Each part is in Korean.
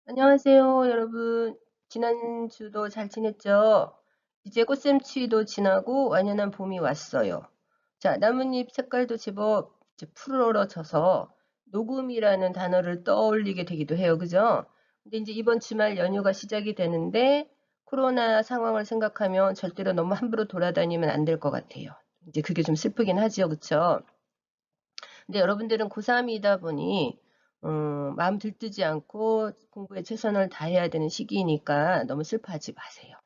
안녕하세요, 여러분. 지난주도 잘 지냈죠? 이제 꽃샘추위도 지나고 완연한 봄이 왔어요. 자, 나뭇잎 색깔도 제법 이제 푸르러져서 녹음이라는 단어를 떠올리게 되기도 해요. 그죠? 근데 이제 이번 주말 연휴가 시작이 되는데 코로나 상황을 생각하면 절대로 너무 함부로 돌아다니면 안 될 것 같아요. 이제 그게 좀 슬프긴 하죠. 그쵸? 근데 여러분들은 고3이다 보니 마음 들뜨지 않고 공부에 최선을 다해야 되는 시기이니까 너무 슬퍼하지 마세요.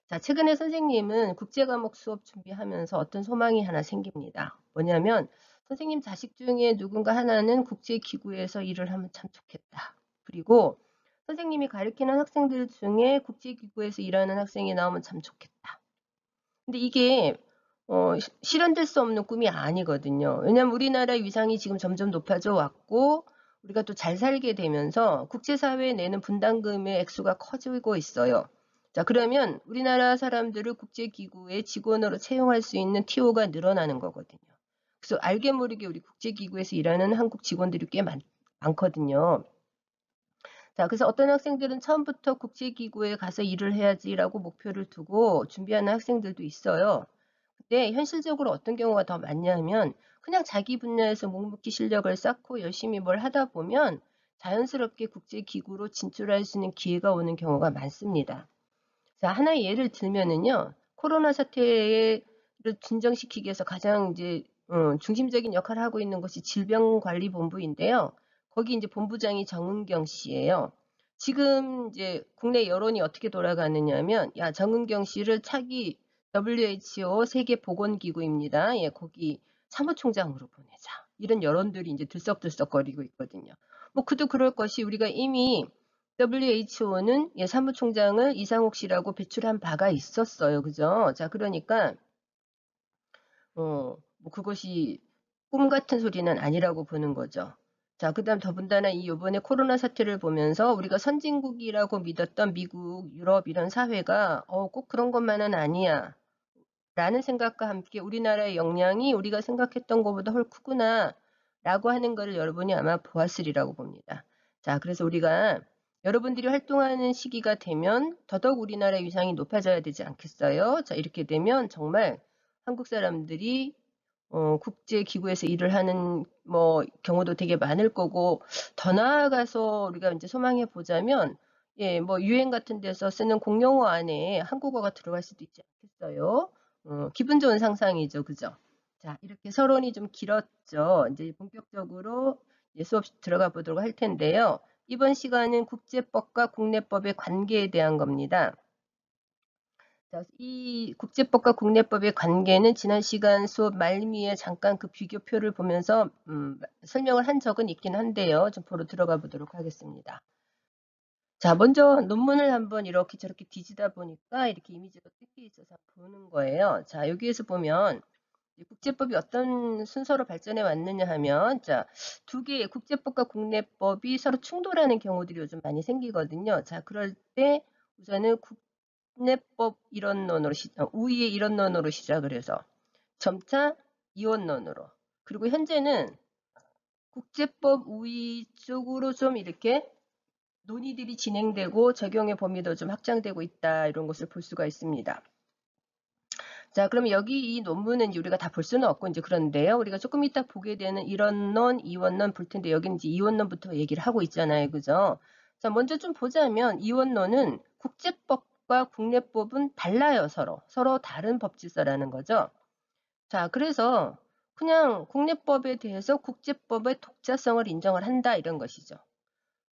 자, 최근에 선생님은 국제과목 수업 준비하면서 어떤 소망이 하나 생깁니다. 뭐냐면 선생님 자식 중에 누군가 하나는 국제기구에서 일을 하면 참 좋겠다. 그리고 선생님이 가르치는 학생들 중에 국제기구에서 일하는 학생이 나오면 참 좋겠다. 근데 이게 실현될 수 없는 꿈이 아니거든요. 왜냐하면 우리나라의 위상이 지금 점점 높아져 왔고 우리가 또 잘 살게 되면서 국제사회에 내는 분담금의 액수가 커지고 있어요. 자, 그러면 우리나라 사람들을 국제기구의 직원으로 채용할 수 있는 TO가 늘어나는 거거든요. 그래서 알게 모르게 우리 국제기구에서 일하는 한국 직원들이 꽤 많거든요. 자, 그래서 어떤 학생들은 처음부터 국제기구에 가서 일을 해야지라고 목표를 두고 준비하는 학생들도 있어요. 근데 현실적으로 어떤 경우가 더 많냐면 그냥 자기 분야에서 묵묵히 실력을 쌓고 열심히 뭘 하다 보면 자연스럽게 국제기구로 진출할 수 있는 기회가 오는 경우가 많습니다. 자, 하나의 예를 들면은요. 코로나 사태를 진정시키기 위해서 가장 이제 중심적인 역할을 하고 있는 것이 질병관리본부인데요. 거기 이제 본부장이 정은경 씨예요. 지금 이제 국내 여론이 어떻게 돌아가느냐면, 야, 정은경 씨를 차기 WHO 세계보건기구입니다. 예, 거기 사무총장으로 보내자. 이런 여론들이 이제 들썩들썩거리고 있거든요. 뭐 그도 그럴 것이 우리가 이미 WHO는 예, 사무총장을 이상욱 씨라고 배출한 바가 있었어요. 그죠? 자, 그러니까 뭐 그것이 꿈 같은 소리는 아니라고 보는 거죠. 자, 그다음 더군다나 이 요번에 코로나 사태를 보면서 우리가 선진국이라고 믿었던 미국, 유럽 이런 사회가 꼭 그런 것만은 아니야. 라는 생각과 함께 우리나라의 역량이 우리가 생각했던 것보다 훨 크구나 라고 하는 것을 여러분이 아마 보았으리라고 봅니다. 자, 그래서 우리가 여러분들이 활동하는 시기가 되면 더더욱 우리나라의 위상이 높아져야 되지 않겠어요? 자, 이렇게 되면 정말 한국 사람들이 국제기구에서 일을 하는 뭐 경우도 되게 많을 거고 더 나아가서 우리가 이제 소망해 보자면 예, 뭐 유엔 같은 데서 쓰는 공용어 안에 한국어가 들어갈 수도 있지 않겠어요? 기분 좋은 상상이죠, 그죠? 자, 이렇게 서론이 좀 길었죠. 이제 본격적으로 수업 들어가 보도록 할 텐데요. 이번 시간은 국제법과 국내법의 관계에 대한 겁니다. 자, 이 국제법과 국내법의 관계는 지난 시간 수업 말미에 잠깐 그 비교표를 보면서 설명을 한 적은 있긴 한데요. 좀 보러 들어가 보도록 하겠습니다. 자, 먼저 논문을 한번 이렇게 저렇게 뒤지다 보니까 이렇게 이미지가 뜯겨 있어서 보는 거예요. 자, 여기에서 보면 국제법이 어떤 순서로 발전해 왔느냐 하면 자, 두 개의 국제법과 국내법이 서로 충돌하는 경우들이 요즘 많이 생기거든요. 자, 그럴 때 우선은 국내법 이론론으로 우위의 이론론으로 시작을 해서 점차 이원론으로 그리고 현재는 국제법 우위 쪽으로 좀 이렇게 논의들이 진행되고 적용의 범위도 좀 확장되고 있다 이런 것을 볼 수가 있습니다. 자, 그럼 여기 이 논문은 이제 우리가 다 볼 수는 없고 이제 그런데요. 우리가 조금 이따 보게 되는 이론론, 이원론 볼 텐데 여기는 이제 이원론부터 얘기를 하고 있잖아요. 그죠? 자, 먼저 좀 보자면 이원론은 국제법과 국내법은 달라요, 서로. 서로 다른 법질서라는 거죠. 자, 그래서 그냥 국내법에 대해서 국제법의 독자성을 인정을 한다 이런 것이죠.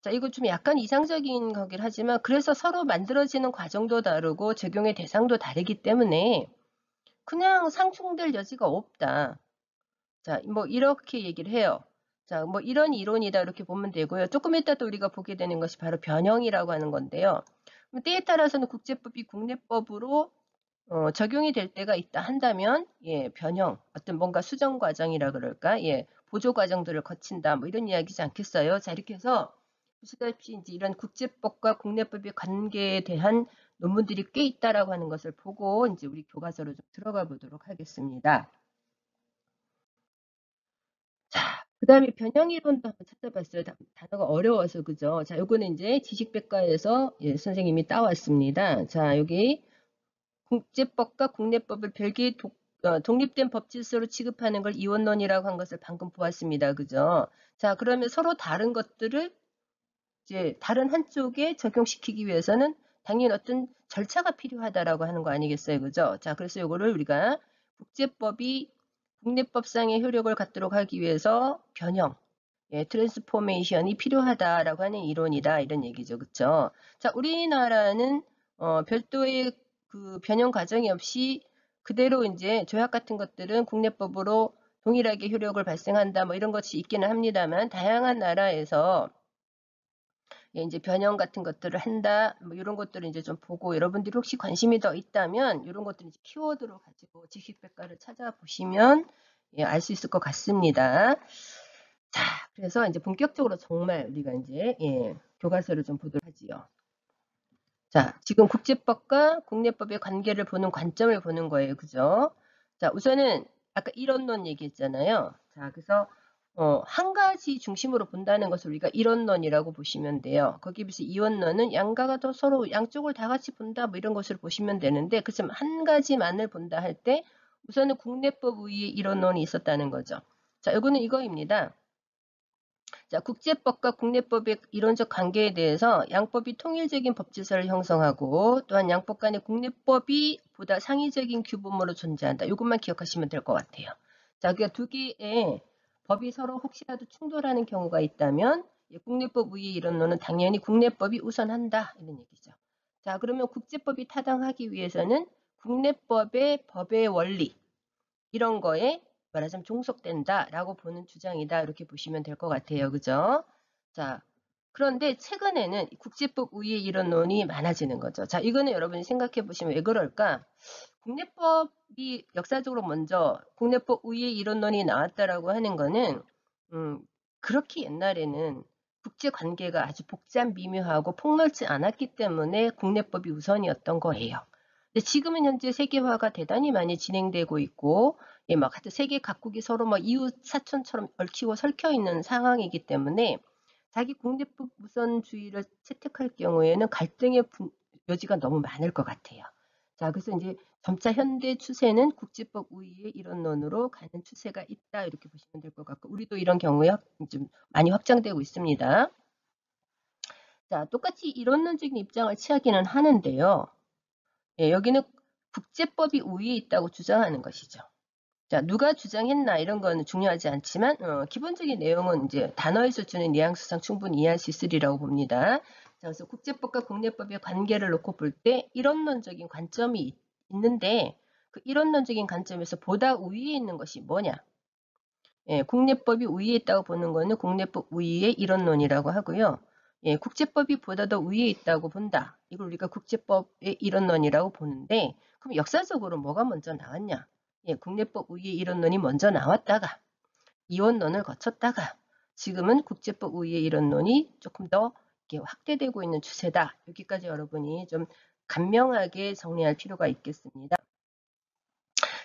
자, 이거 좀 약간 이상적인 거긴 하지만 그래서 서로 만들어지는 과정도 다르고 적용의 대상도 다르기 때문에 그냥 상충될 여지가 없다. 자, 뭐 이렇게 얘기를 해요. 자, 뭐 이런 이론이다 이렇게 보면 되고요. 조금 이따 또 우리가 보게 되는 것이 바로 변형이라고 하는 건데요. 때에 따라서는 국제법이 국내법으로 적용이 될 때가 있다 한다면 예, 변형, 어떤 뭔가 수정 과정이라 그럴까? 예, 보조 과정들을 거친다. 뭐 이런 이야기지 않겠어요? 자, 이렇게 해서 보시다시피 이제 이런 국제법과 국내법의 관계에 대한 논문들이 꽤 있다라고 하는 것을 보고 이제 우리 교과서로 좀 들어가 보도록 하겠습니다. 자, 다음에 변형이론도 한번 찾아봤어요. 단어가 어려워서 그죠? 자, 요거는 이제 지식백과에서 예, 선생님이 따왔습니다. 자, 여기 국제법과 국내법을 별개의 독립된 법 질서로 취급하는 걸 이원론이라고 한 것을 방금 보았습니다. 그죠? 자, 그러면 서로 다른 것들을 이제 다른 한쪽에 적용시키기 위해서는 당연히 어떤 절차가 필요하다라고 하는 거 아니겠어요? 그죠? 자, 그래서 요거를 우리가 국제법이 국내법상의 효력을 갖도록 하기 위해서 변형, 예, 트랜스포메이션이 필요하다라고 하는 이론이다 이런 얘기죠. 그쵸? 자, 우리나라는 별도의 그 변형 과정이 없이 그대로 이제 조약 같은 것들은 국내법으로 동일하게 효력을 발생한다 뭐 이런 것이 있기는 합니다만 다양한 나라에서 예, 이제 변형 같은 것들을 한다 뭐 이런 것들을 이제 좀 보고 여러분들이 혹시 관심이 더 있다면 이런 것들 이제 키워드로 가지고 지식백과를 찾아보시면 예, 알 수 있을 것 같습니다. 자, 그래서 이제 본격적으로 정말 우리가 이제 예, 교과서를 좀 보도록 하지요. 자, 지금 국제법과 국내법의 관계를 보는 관점을 보는 거예요. 그죠? 자, 우선은 아까 이론론 얘기했잖아요. 자, 그래서 한 가지 중심으로 본다는 것을 우리가 이론론이라고 보시면 돼요. 거기에 비해서 이원론은 양가가 더 서로 양쪽을 다 같이 본다 뭐 이런 것을 보시면 되는데 그렇지만 한 가지만을 본다 할 때 우선은 국내법 위에 이론론이 있었다는 거죠. 자, 이거는 이거입니다. 자, 국제법과 국내법의 이론적 관계에 대해서 양법이 통일적인 법질서를 형성하고 또한 양법 간의 국내법이 보다 상위적인 규범으로 존재한다. 이것만 기억하시면 될 것 같아요. 자, 그러니까 두 개의 법이 서로 혹시라도 충돌하는 경우가 있다면 국내법 위의 이론론은 당연히 국내법이 우선한다. 이런 얘기죠. 자, 그러면 국제법이 타당하기 위해서는 국내법의 법의 원리 이런 거에 말하자면 종속된다라고 보는 주장이다. 이렇게 보시면 될 것 같아요. 그죠? 자, 그런데 최근에는 국제법 위의 이론론이 많아지는 거죠. 자, 이거는 여러분이 생각해 보시면 왜 그럴까? 국내법이 역사적으로 먼저 국내법 위의 이론론이 나왔다라고 하는 거는 그렇게 옛날에는 국제 관계가 아주 복잡 미묘하고 폭넓지 않았기 때문에 국내법이 우선이었던 거예요. 근데 지금은 현재 세계화가 대단히 많이 진행되고 있고 예, 막 하여튼 세계 각국이 서로 막 이웃 사촌처럼 얽히고 설켜 있는 상황이기 때문에 자기 국내법 우선주의를 채택할 경우에는 갈등의 여지가 너무 많을 것 같아요. 자, 그래서 이제 점차 현대 추세는 국제법 우위의 이론론으로 가는 추세가 있다 이렇게 보시면 될 것 같고 우리도 이런 경우에 좀 많이 확장되고 있습니다. 자, 똑같이 이론론적인 입장을 취하기는 하는데요. 예, 여기는 국제법이 우위에 있다고 주장하는 것이죠. 자, 누가 주장했나 이런 거는 중요하지 않지만 기본적인 내용은 이제 단어에서 주는 뉘앙스상 충분히 이해할 수 있으리라고 봅니다. 자, 그래서 국제법과 국내법의 관계를 놓고 볼 때 이론론적인 관점이 있는데 그 이론론적인 관점에서 보다 우위에 있는 것이 뭐냐? 예, 국내법이 우위에 있다고 보는 거는 국내법 우위의 이론론이라고 하고요. 예, 국제법이 보다 더 위에 있다고 본다. 이걸 우리가 국제법의 이론론이라고 보는데 그럼 역사적으로 뭐가 먼저 나왔냐? 예, 국내법 우위의 이론론이 먼저 나왔다가 이원론을 거쳤다가 지금은 국제법 우위의 이론론이 조금 더 이렇게 확대되고 있는 추세다. 여기까지 여러분이 좀 간명하게 정리할 필요가 있겠습니다.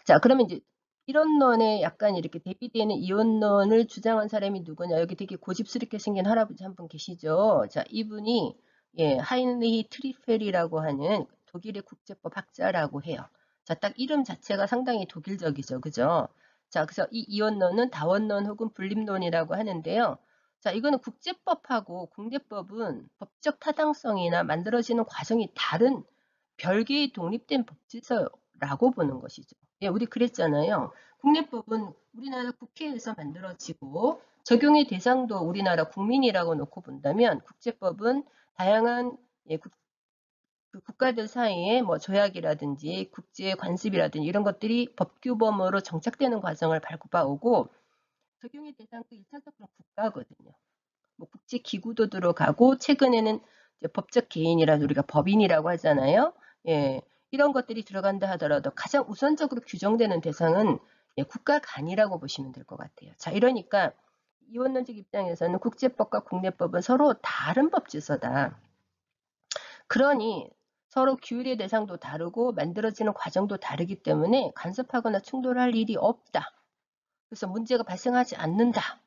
자, 그러면 이제 이론론에 약간 이렇게 대비되는 이원론을 주장한 사람이 누구냐? 여기 되게 고집스럽게 생긴 할아버지 한 분 계시죠? 자, 이분이 예, 하인리히 트리펠이라고 하는 독일의 국제법 학자라고 해요. 자, 딱 이름 자체가 상당히 독일적이죠. 그죠? 자, 그래서 이 이원론은 다원론 혹은 분립론이라고 하는데요. 자, 이거는 국제법하고 국내법은 법적 타당성이나 만들어지는 과정이 다른 별개의 독립된 법질서라고 보는 것이죠. 예, 우리 그랬잖아요. 국내법은 우리나라 국회에서 만들어지고 적용의 대상도 우리나라 국민이라고 놓고 본다면 국제법은 다양한 예, 그 국가들 사이에 뭐 조약이라든지 국제 관습이라든지 이런 것들이 법규범으로 정착되는 과정을 밟아오고 적용의 대상도 1차적으로 국가거든요. 뭐 국제 기구도 들어가고 최근에는 이제 법적 개인이라 우리가 법인이라고 하잖아요. 예, 이런 것들이 들어간다 하더라도 가장 우선적으로 규정되는 대상은 예, 국가 간이라고 보시면 될 것 같아요. 자, 이러니까 이원론적 입장에서는 국제법과 국내법은 서로 다른 법질서다. 그러니 서로 규율의 대상도 다르고 만들어지는 과정도 다르기 때문에 간섭하거나 충돌할 일이 없다. 그래서 문제가 발생하지 않는다.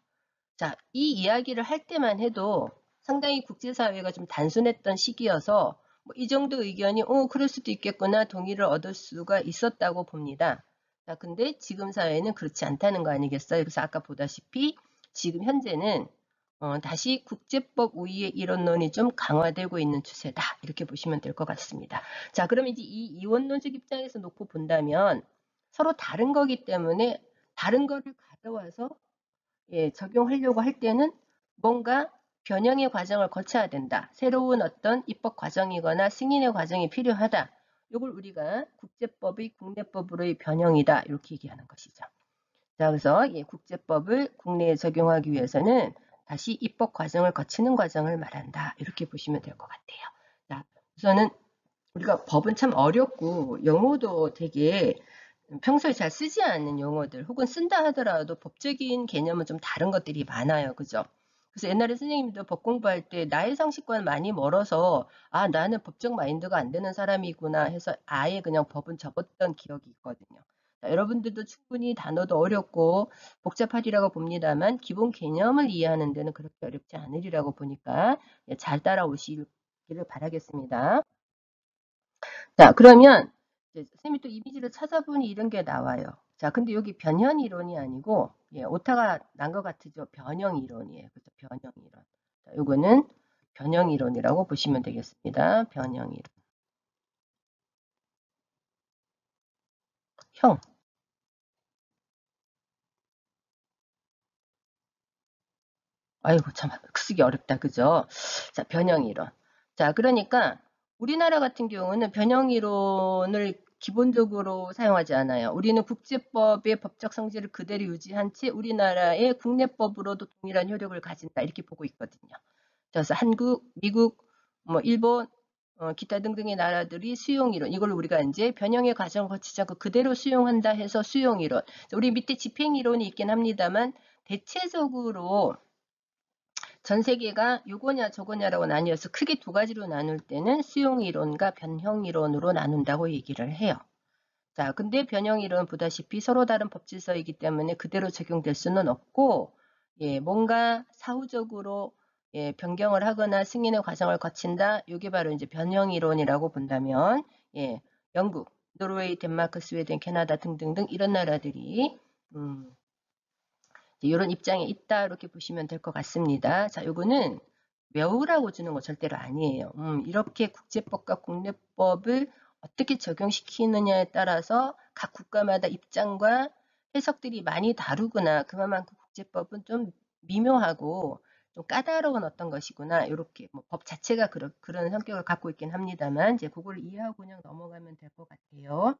자, 이 이야기를 할 때만 해도 상당히 국제사회가 좀 단순했던 시기여서 뭐이 정도 의견이 그럴 수도 있겠구나 동의를 얻을 수가 있었다고 봅니다. 자, 근데 지금 사회는 그렇지 않다는 거 아니겠어요? 그래서 아까 보다시피 지금 현재는 다시 국제법 우위의 이론론이 좀 강화되고 있는 추세다. 이렇게 보시면 될 것 같습니다. 자, 그럼 이제 이 이원론적 입장에서 놓고 본다면 서로 다른 거기 때문에 다른 거를 가져와서 적용하려고 할 때는 뭔가 변형의 과정을 거쳐야 된다. 새로운 어떤 입법 과정이거나 승인의 과정이 필요하다. 이걸 우리가 국제법의 국내법으로의 변형이다. 이렇게 얘기하는 것이죠. 자, 그래서 국제법을 국내에 적용하기 위해서는 다시 입법 과정을 거치는 과정을 말한다. 이렇게 보시면 될 것 같아요. 자, 우선은 우리가 법은 참 어렵고 용어도 되게 평소에 잘 쓰지 않는 용어들 혹은 쓴다 하더라도 법적인 개념은 좀 다른 것들이 많아요. 그죠? 그래서 옛날에 선생님도 법 공부할 때 나의 상식과는 많이 멀어서 나는 법적 마인드가 안 되는 사람이구나 해서 아예 그냥 법은 접었던 기억이 있거든요. 자, 여러분들도 충분히 단어도 어렵고 복잡하리라고 봅니다만 기본 개념을 이해하는 데는 그렇게 어렵지 않으리라고 보니까 잘 따라오시기를 바라겠습니다. 자, 그러면 이제 선생님이 또 이미지를 찾아보니 이런 게 나와요. 자, 근데 여기 변형 이론이 아니고 오타가 난 것 같으죠. 변형 이론이에요. 그죠? 변형 이론. 자, 요거는 변형 이론이라고 보시면 되겠습니다. 변형 이론. 형. 아이고, 참, 쓰기 어렵다. 그죠? 자, 변형 이론. 자, 그러니까 우리나라 같은 경우는 변형 이론을 기본적으로 사용하지 않아요. 우리는 국제법의 법적 성질을 그대로 유지한 채 우리나라의 국내법으로도 동일한 효력을 가진다. 이렇게 보고 있거든요. 그래서 한국, 미국, 뭐 일본, 기타 등등의 나라들이 수용 이론, 이걸 우리가 이제 변형의 과정을 거치지 않고 그대로 수용한다 해서 수용 이론. 우리 밑에 집행 이론이 있긴 합니다만 대체적으로 전 세계가 요거냐 저거냐라고 나뉘어서 크게 두 가지로 나눌 때는 수용 이론과 변형 이론으로 나눈다고 얘기를 해요. 자, 근데 변형 이론은 보다시피 서로 다른 법 질서이기 때문에 그대로 적용될 수는 없고, 뭔가 사후적으로 변경을 하거나 승인의 과정을 거친다. 이게 바로 이제 변형 이론이라고 본다면, 영국, 노르웨이, 덴마크, 스웨덴, 캐나다 등등등 이런 나라들이 이런 입장에 있다 이렇게 보시면 될 것 같습니다. 자, 요거는 외우라고 주는 거 절대로 아니에요. 이렇게 국제법과 국내법을 어떻게 적용시키느냐에 따라서 각 국가마다 입장과 해석들이 많이 다르구나. 그만큼 국제법은 좀 미묘하고 좀 까다로운 어떤 것이구나. 이렇게 뭐법 자체가 그런 성격을 갖고 있긴 합니다만 이제 그걸 이해하고 그냥 넘어가면 될 것 같아요.